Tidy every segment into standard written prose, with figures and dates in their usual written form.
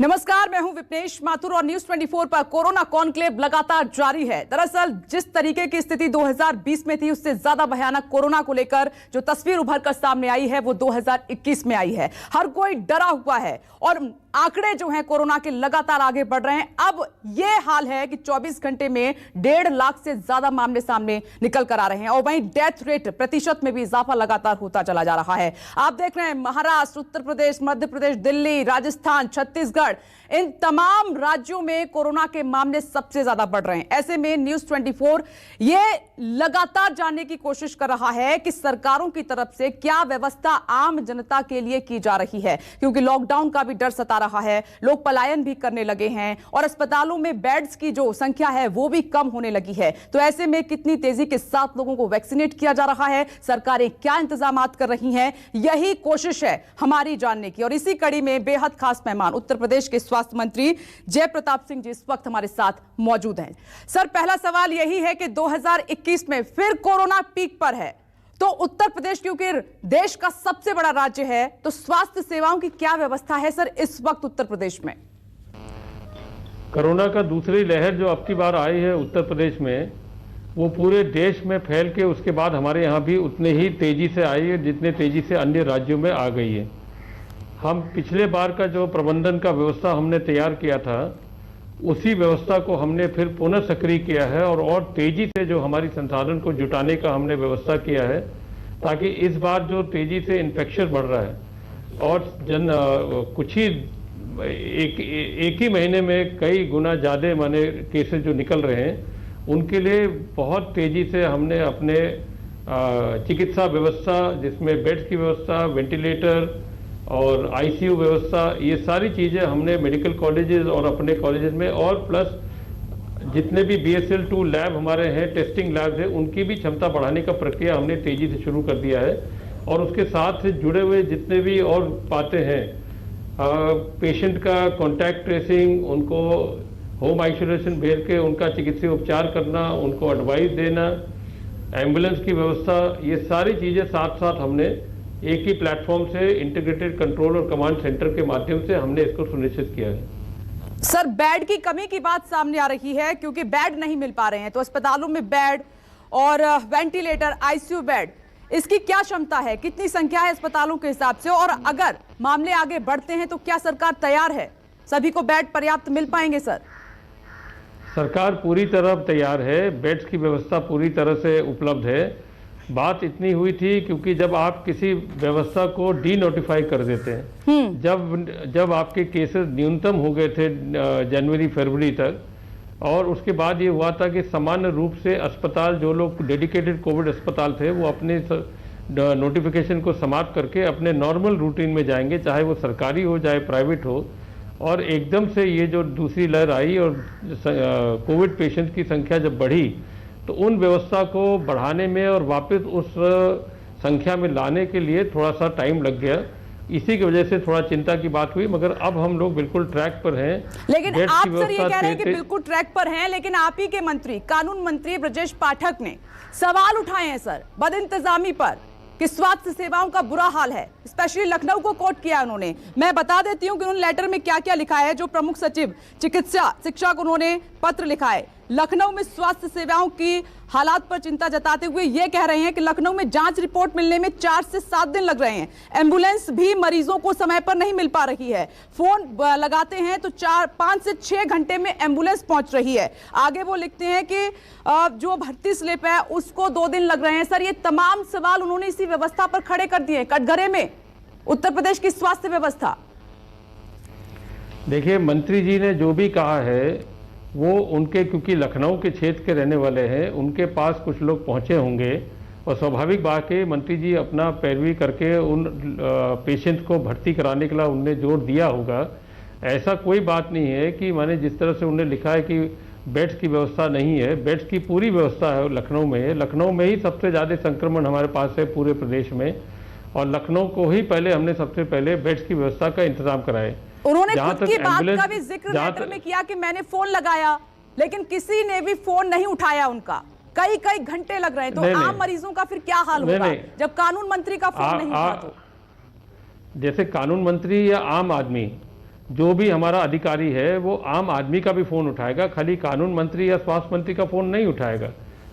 नमस्कार, मैं हूं विपनेश माथुर और न्यूज 24 पर कोरोना कॉन्क्लेव लगातार जारी है। दरअसल जिस तरीके की स्थिति 2020 में थी उससे ज्यादा भयानक कोरोना को लेकर जो तस्वीर उभर कर सामने आई है वो 2021 में आई है। हर कोई डरा हुआ है और आंकड़े जो हैं कोरोना के लगातार आगे बढ़ रहे हैं। अब यह हाल है कि 24 घंटे में 1.5 लाख से ज्यादा मामले सामने निकल कर आ रहे हैं और वहीं डेथ रेट प्रतिशत में भी इजाफा लगातार होता चला जा रहा है। आप देख रहे हैं महाराष्ट्र, उत्तर प्रदेश, मध्य प्रदेश, दिल्ली, राजस्थान, छत्तीसगढ़, इन तमाम राज्यों में कोरोना के मामले सबसे ज्यादा बढ़ रहे हैं। ऐसे में न्यूज 24 ये लगातार जानने की कोशिश कर रहा है कि सरकारों की तरफ से क्या व्यवस्था आम जनता के लिए की जा रही है, क्योंकि लॉकडाउन का भी डर सता रहा है, लोग पलायन भी करने लगे हैं और अस्पतालों में बेड्स की जो संख्या है वो भी कम होने लगी है। तो ऐसे में कितनी तेजी के साथ लोगों को वैक्सीनेट किया जा रहा है, सरकारें क्या इंतजाम कर रही हैं, यही कोशिश है हमारी जानने की। और इसी कड़ी में बेहद खास मेहमान उत्तर प्रदेश के स्वास्थ्य मंत्री जय प्रताप सिंह जी इस वक्त हमारे साथ मौजूद हैं। सर, पहला सवाल यही है कि 2021 में फिर कोरोना पीक पर है, तो उत्तर प्रदेश क्योंकि देश का सबसे बड़ा राज्य है, तो स्वास्थ्य सेवाओं की क्या व्यवस्था है सर इस वक्त उत्तर प्रदेश में? कोरोना का दूसरी लहर जो अब की बार आई है उत्तर प्रदेश में, वो पूरे देश में फैल के उसके बाद हमारे यहाँ भी उतने ही तेजी से आई है जितने तेजी से अन्य राज्यों में आ गई है। हम पिछले बार का जो प्रबंधन का व्यवस्था हमने तैयार किया था, उसी व्यवस्था को हमने फिर पुनः सक्रिय किया है और तेजी से जो हमारी संसाधन को जुटाने का हमने व्यवस्था किया है, ताकि इस बार जो तेजी से इन्फेक्शन बढ़ रहा है और कुछ ही एक ही महीने में कई गुना ज़्यादा माने केसेस जो निकल रहे हैं, उनके लिए बहुत तेजी से हमने अपने चिकित्सा व्यवस्था, जिसमें बेड्स की व्यवस्था, वेंटिलेटर और आईसीयू व्यवस्था, ये सारी चीज़ें हमने मेडिकल कॉलेजेस और अपने कॉलेजेस में, और प्लस जितने भी BSL-2 लैब हमारे हैं, टेस्टिंग लैब्स हैं, उनकी भी क्षमता बढ़ाने का प्रक्रिया हमने तेज़ी से शुरू कर दिया है। और उसके साथ जुड़े हुए जितने भी और बातें हैं, पेशेंट का कॉन्टैक्ट ट्रेसिंग, उनको होम आइसोलेशन भेज के उनका चिकित्सीय उपचार करना, उनको एडवाइस देना, एम्बुलेंस की व्यवस्था, ये सारी चीज़ें साथ साथ हमने एक ही प्लेटफॉर्म से इंटीग्रेटेड कंट्रोल और कमांड सेंटर के माध्यम से हमने इसको सुनिश्चित किया है। सर, बेड की कमी की बात सामने आ रही है, क्योंकि बेड नहीं मिल पा रहे हैं, तो अस्पतालों में बेड और वेंटिलेटर, आईसीयू बेड, इसकी क्या क्षमता है, कितनी संख्या है अस्पतालों के हिसाब से, और अगर मामले आगे बढ़ते हैं तो क्या सरकार तैयार है, सभी को बेड पर्याप्त मिल पाएंगे? सर, सरकार पूरी तरह तैयार है, बेड्स की व्यवस्था पूरी तरह से उपलब्ध है। बात इतनी हुई थी क्योंकि जब आप किसी व्यवस्था को डी नोटिफाई कर देते हैं, जब आपके केसेस न्यूनतम हो गए थे जनवरी फरवरी तक, और उसके बाद ये हुआ था कि सामान्य रूप से अस्पताल, जो लोग डेडिकेटेड कोविड अस्पताल थे, वो अपने नोटिफिकेशन को समाप्त करके अपने नॉर्मल रूटीन में जाएंगे, चाहे वो सरकारी हो चाहे प्राइवेट हो। और एकदम से ये जो दूसरी लहर आई और कोविड पेशेंट की संख्या जब बढ़ी, तो उन व्यवस्था को बढ़ाने में और वापस उस संख्या में लाने के लिए थोड़ा सा टाइम लग गया। इसी की वजह से थोड़ा चिंता की बात हुई, मगर अब हम लोग बिल्कुल ट्रैक पर हैं। लेकिन आप सर ये कह रहे हैं कि बिल्कुल ट्रैक पर हैं, लेकिन आप ही के मंत्री, कानून मंत्री ब्रजेश पाठक ने सवाल उठाए हैं सर बदइंतजामी पर, कि स्वास्थ्य सेवाओं का बुरा हाल है। स्पेशली लखनऊ को कोट किया उन्होंने। मैं बता देती हूं कि उन्होंने लेटर में क्या क्या लिखा है। जो प्रमुख सचिव चिकित्सा शिक्षा को उन्होंने पत्र लिखा है, लखनऊ में स्वास्थ्य सेवाओं की हालात पर चिंता जताते हुए ये कह रहे हैं कि लखनऊ में जांच रिपोर्ट मिलने में 4 से 7 दिन लग रहे हैं, एम्बुलेंस भी मरीजों को समय पर नहीं मिल पा रही है, फोन लगाते हैं तो 5 से 6 घंटे में एम्बुलेंस पहुंच रही है। आगे वो लिखते हैं कि जो भर्ती स्लिप है उसको 2 दिन लग रहे हैं। सर, ये तमाम सवाल उन्होंने इसी व्यवस्था पर खड़े कर दिए कटघरे में उत्तर प्रदेश की स्वास्थ्य व्यवस्था। देखिए, मंत्री जी ने जो भी कहा है वो उनके, क्योंकि लखनऊ के क्षेत्र के रहने वाले हैं, उनके पास कुछ लोग पहुंचे होंगे और स्वाभाविक बात है मंत्री जी अपना पैरवी करके उन पेशेंट को भर्ती कराने के लिए उनने जोर दिया होगा। ऐसा कोई बात नहीं है कि माने जिस तरह से उन्होंने लिखा है कि बेड्स की व्यवस्था नहीं है, बेड्स की पूरी व्यवस्था है लखनऊ में। लखनऊ में ही सबसे ज़्यादा संक्रमण हमारे पास है पूरे प्रदेश में, और लखनऊ को ही पहले हमने सबसे पहले बेड्स की व्यवस्था का इंतजाम कराए। उन्होंने खुद की बात का भी जिक्र लेटर में किया कि मैंने फोन लगाया, लेकिन किसी ने भी फोन नहीं उठाया उनका, कई घंटे लग रहे हैं। तो आम मरीजों का फिर क्या हाल होगा जब कानून मंत्री का फोन नहीं उठा? जैसे कानून मंत्री या आम आदमी जो भी हमारा अधिकारी है वो आम आदमी का भी फ़ोन उठाएगा, खाली कानून मंत्री या स्वास्थ्य मंत्री का फ़ोन नहीं उठाएगा।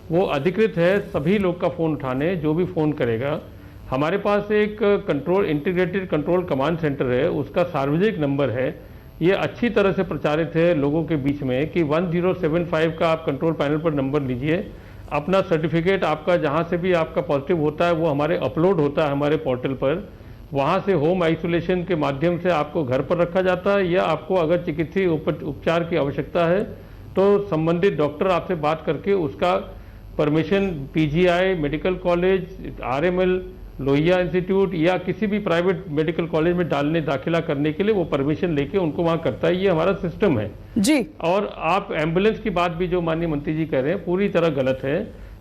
वो अधिकृत है सभी लोग का फ़ोन उठाने, जो भी फ़ोन करेगा। हमारे पास एक इंटीग्रेटेड कंट्रोल कमांड सेंटर है, उसका सार्वजनिक नंबर है। ये अच्छी तरह से प्रचारित है लोगों के बीच में कि 1075 का आप कंट्रोल पैनल पर नंबर लीजिए। अपना सर्टिफिकेट आपका जहाँ से भी आपका पॉजिटिव होता है वो हमारे अपलोड होता है हमारे पोर्टल पर। वहाँ से होम आइसोलेशन के माध्यम से आपको घर पर रखा जाता है, या आपको अगर चिकित्सीय उपचार की आवश्यकता है तो संबंधित डॉक्टर आपसे बात करके उसका permission PGI medical college, RML, Lohia institute या किसी भी प्राइवेट मेडिकल कॉलेज में दाखिला करने के लिए वो परमिशन लेके उनको वहाँ करता है। ये हमारा सिस्टम है जी। और आप एम्बुलेंस की बात भी जो माननीय मंत्री जी कह रहे हैं पूरी तरह गलत है,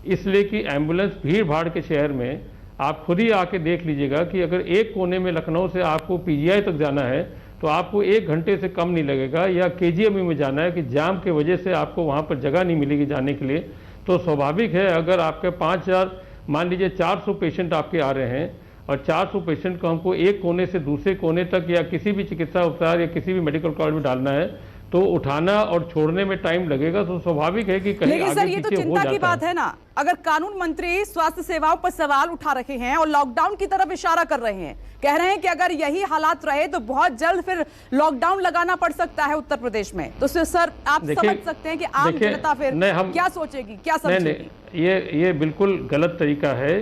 इसलिए कि एम्बुलेंस भीड़ भाड़ के शहर में आप खुद ही आके देख लीजिएगा कि अगर एक कोने में लखनऊ से आपको पीजीआई तक जाना है तो आपको 1 घंटे से कम नहीं लगेगा, या केजीएमयू में जाना है कि जाम के वजह से आपको वहाँ पर जगह नहीं मिलेगी जाने के लिए। तो स्वाभाविक है अगर आपके 5000 मान लीजिए 400 पेशेंट आपके आ रहे हैं और 400 पेशेंट को हमको एक कोने से दूसरे कोने तक या किसी भी चिकित्सा उपचार या किसी भी मेडिकल कॉलेज में डालना है तो उठाना और छोड़ने में टाइम लगेगा। तो स्वाभाविक है कि कहीं लेकिन आगे सर ये तो पीछे हो चिंता की जाता बात है ना, अगर कानून मंत्री स्वास्थ्य सेवाओं पर सवाल उठा रहे हैं और लॉकडाउन की तरफ इशारा कर रहे हैं, कह रहे हैं कि अगर यही हालात रहे तो बहुत जल्द फिर लॉकडाउन लगाना पड़ सकता है उत्तर प्रदेश में, तो सर आप समझ सकते हैं कि आम जनता फिर क्या सोचेगी, क्या समझेगी? ये बिल्कुल गलत तरीका है।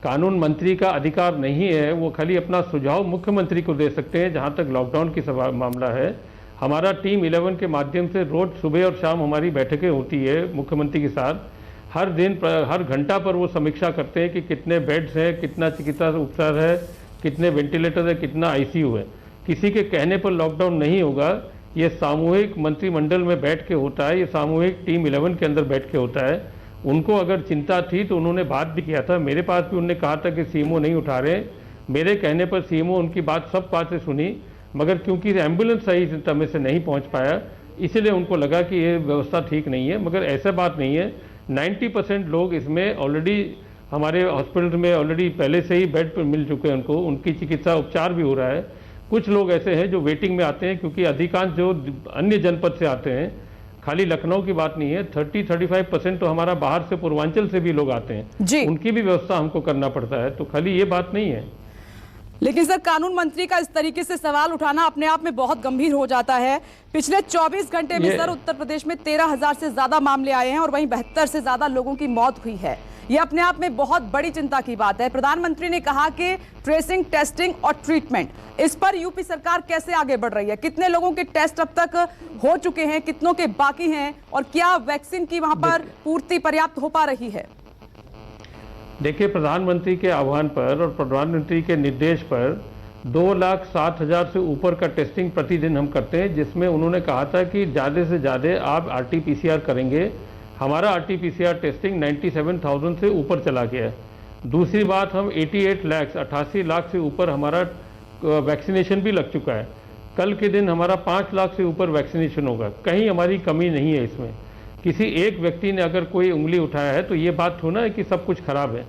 कानून मंत्री का अधिकार नहीं है, वो खाली अपना सुझाव मुख्यमंत्री को दे सकते हैं। जहां तक लॉकडाउन की मामला है, हमारा टीम 11 के माध्यम से रोज सुबह और शाम हमारी बैठकें होती है मुख्यमंत्री के साथ। हर दिन हर घंटा पर वो समीक्षा करते हैं कि कितने बेड्स हैं, कितना चिकित्सा उपचार है, कितने वेंटिलेटर है, कितना आईसीयू है। किसी के कहने पर लॉकडाउन नहीं होगा, ये सामूहिक मंत्रिमंडल में बैठ के होता है, ये सामूहिक टीम 11 के अंदर बैठ के होता है। उनको अगर चिंता थी तो उन्होंने बात भी किया था, मेरे पास भी उन्होंने कहा था कि सीएमओ नहीं उठा रहे। मेरे कहने पर सीएमओ उनकी बात सब बात से सुनी, मगर क्योंकि एम्बुलेंस सही समय से नहीं पहुंच पाया इसलिए उनको लगा कि ये व्यवस्था ठीक नहीं है। मगर ऐसा बात नहीं है, 90% लोग इसमें ऑलरेडी हमारे हॉस्पिटल में ऑलरेडी पहले से ही बेड पर मिल चुके हैं, उनको उनकी चिकित्सा उपचार भी हो रहा है। कुछ लोग ऐसे हैं जो वेटिंग में आते हैं, क्योंकि अधिकांश जो अन्य जनपद से आते हैं, खाली लखनऊ की बात नहीं है, 30-35% तो हमारा बाहर से पूर्वांचल से भी लोग आते हैं, उनकी भी व्यवस्था हमको करना पड़ता है। तो खाली ये बात नहीं है। लेकिन सर कानून मंत्री का इस तरीके से सवाल उठाना अपने आप में बहुत गंभीर हो जाता है। पिछले 24 घंटे में सर उत्तर प्रदेश में 13,000 से ज्यादा मामले आए हैं और वहीं 72 से ज्यादा लोगों की मौत हुई है। यह अपने आप में बहुत बड़ी चिंता की बात है। प्रधानमंत्री ने कहा कि ट्रेसिंग, टेस्टिंग और ट्रीटमेंट, इस पर यूपी सरकार कैसे आगे बढ़ रही है? कितने लोगों के टेस्ट अब तक हो चुके हैं, कितनों के बाकी हैं, और क्या वैक्सीन की वहां पर पूर्ति पर्याप्त हो पा रही है? देखिए, प्रधानमंत्री के आह्वान पर और प्रधानमंत्री के निर्देश पर 2,07,000 से ऊपर का टेस्टिंग प्रतिदिन हम करते हैं, जिसमें उन्होंने कहा था कि ज़्यादा से ज़्यादा आप RT-PCR करेंगे। हमारा RT-PCR टेस्टिंग 97,000 से ऊपर चला गया है। दूसरी बात, हम 88 लाख से ऊपर हमारा वैक्सीनेशन भी लग चुका है। कल के दिन हमारा 5 लाख से ऊपर वैक्सीनेशन होगा। कहीं हमारी कमी नहीं है इसमें। किसी एक व्यक्ति ने अगर कोई उंगली उठाया है तो ये बात थोड़ा है कि सब कुछ खराब है।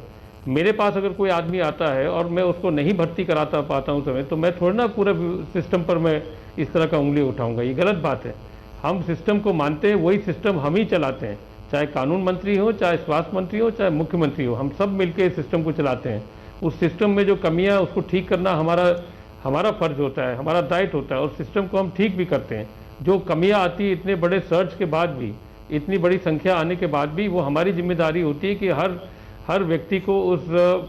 मेरे पास अगर कोई आदमी आता है और मैं उसको नहीं भर्ती कराता पाता हूँ समय, तो मैं थोड़ा ना पूरा सिस्टम पर मैं इस तरह का उंगली उठाऊंगा, ये गलत बात है। हम सिस्टम को मानते हैं, वही सिस्टम हम ही चलाते हैं, चाहे कानून मंत्री हो, चाहे स्वास्थ्य मंत्री हो, चाहे मुख्यमंत्री हो, हम सब मिलकर इस सिस्टम को चलाते हैं। उस सिस्टम में जो कमियां उसको ठीक करना हमारा फर्ज होता है, हमारा दायित्व होता है, और सिस्टम को हम ठीक भी करते हैं। जो कमियां आती है इतने बड़े सर्च के बाद भी, इतनी बड़ी संख्या आने के बाद भी, वो हमारी जिम्मेदारी होती है कि हर व्यक्ति को उस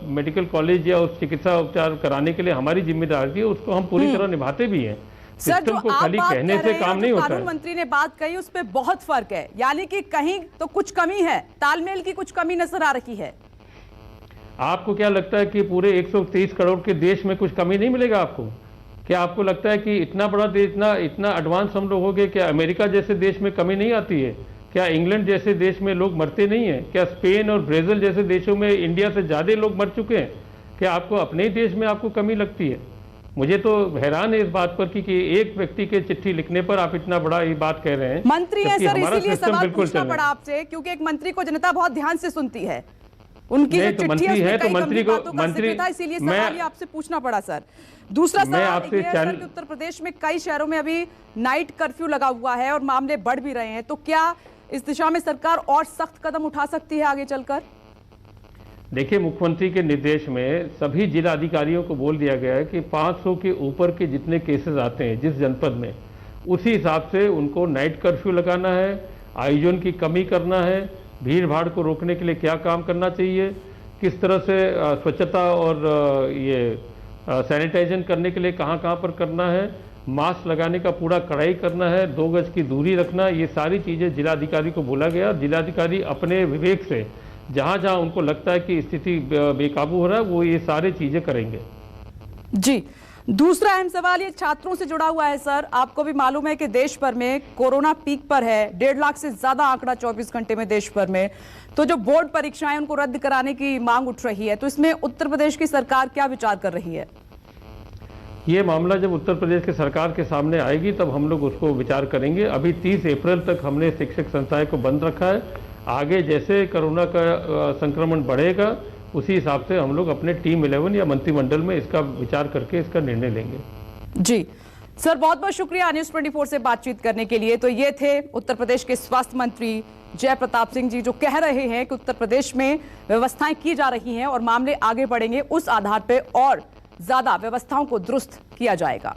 मेडिकल कॉलेज या उस चिकित्सा उपचार कराने के लिए हमारी जिम्मेदारी है, उसको हम पूरी तरह निभाते भी हैं। सिस्टम को खाली कहने से काम नहीं होता है। कानून मंत्री ने बात कही उस पे बहुत फर्क है, यानी कि कहीं तो कुछ कमी है, तालमेल की कुछ कमी नजर आ रही है। आपको क्या लगता है कि पूरे 123 करोड़ के देश में कुछ कमी नहीं मिलेगा आपको? क्या आपको लगता है कि इतना बड़ा देश, इतना एडवांस हम लोग हो गए? क्या अमेरिका जैसे देश में कमी नहीं आती है? क्या इंग्लैंड जैसे देश में लोग मरते नहीं हैं? क्या स्पेन और ब्राजील जैसे देशों में इंडिया से ज़्यादा लोग मर चुके हैं? क्या आपको अपने ही देश में आपको कमी लगती है? मुझे तो हैरान है इस बात पर कि एक व्यक्ति के चिट्ठी लिखने पर आप इतना बड़ा ये बात कह रहे हैं। मंत्री हैं सर, इसीलिए सवाल पूछना पड़ा आपसे, क्योंकि एक मंत्री को जनता बहुत ध्यान से सुनती है। उनकी जो नहीं, तो चिट्ठी मंत्री है है, उसमें तो कई मंत्री गंभीर को बातों का मंत्री जिक्र था, इसीलिए मैं सवाल ये आपसे पूछना पड़ा सर। दूसरा मैं सवाल आपसे ये है सर चैनल कि उत्तर प्रदेश में कई शहरों में अभी नाइट कर्फ्यू लगा हुआ है और मामले बढ़ भी रहे हैं, तो क्या इस दिशा में सरकार और सख्त कदम उठा सकती है आगे चलकर? देखिए, मुख्यमंत्री के निर्देश में सभी जिला अधिकारियों को बोल दिया गया है कि 500 के ऊपर के जितने केसेस आते हैं जिस जनपद में, उसी हिसाब से उनको नाइट कर्फ्यू लगाना है, आयोजन की कमी करना है, भीड़ भाड़ को रोकने के लिए क्या काम करना चाहिए, किस तरह से स्वच्छता और ये सैनिटाइजेशन करने के लिए कहाँ कहाँ पर करना है, मास्क लगाने का पूरा कड़ाई करना है, 2 गज की दूरी रखना, ये सारी चीज़ें जिलाधिकारी को बोला गया। जिलाधिकारी अपने विवेक से जहाँ जहाँ उनको लगता है कि स्थिति बेकाबू हो रहा है, वो ये सारी चीज़ें करेंगे। जी, दूसरा अहम सवाल ये छात्रों से जुड़ा हुआ है सर। आपको भी मालूम है कि देश भर में कोरोना पीक पर है, 1.5 लाख से ज्यादा आंकड़ा 24 घंटे में देश भर में, तो जो बोर्ड परीक्षाएं उनको रद्द कराने की मांग उठ रही है, तो इसमें उत्तर प्रदेश की सरकार क्या विचार कर रही है? ये मामला जब उत्तर प्रदेश की सरकार के सामने आएगी तब हम लोग उसको विचार करेंगे। अभी 30 अप्रैल तक हमने शिक्षक संस्थाएं को बंद रखा है। आगे जैसे कोरोना का संक्रमण बढ़ेगा उसी हिसाब से हम लोग अपने टीम 11 या मंत्रिमंडल में इसका विचार करके इसका निर्णय लेंगे। जी सर, बहुत बहुत शुक्रिया न्यूज़ 24 से बातचीत करने के लिए। तो ये थे उत्तर प्रदेश के स्वास्थ्य मंत्री जय प्रताप सिंह जी, जो कह रहे हैं कि उत्तर प्रदेश में व्यवस्थाएं की जा रही हैं और मामले आगे बढ़ेंगे, उस आधार पर और ज्यादा व्यवस्थाओं को दुरुस्त किया जाएगा।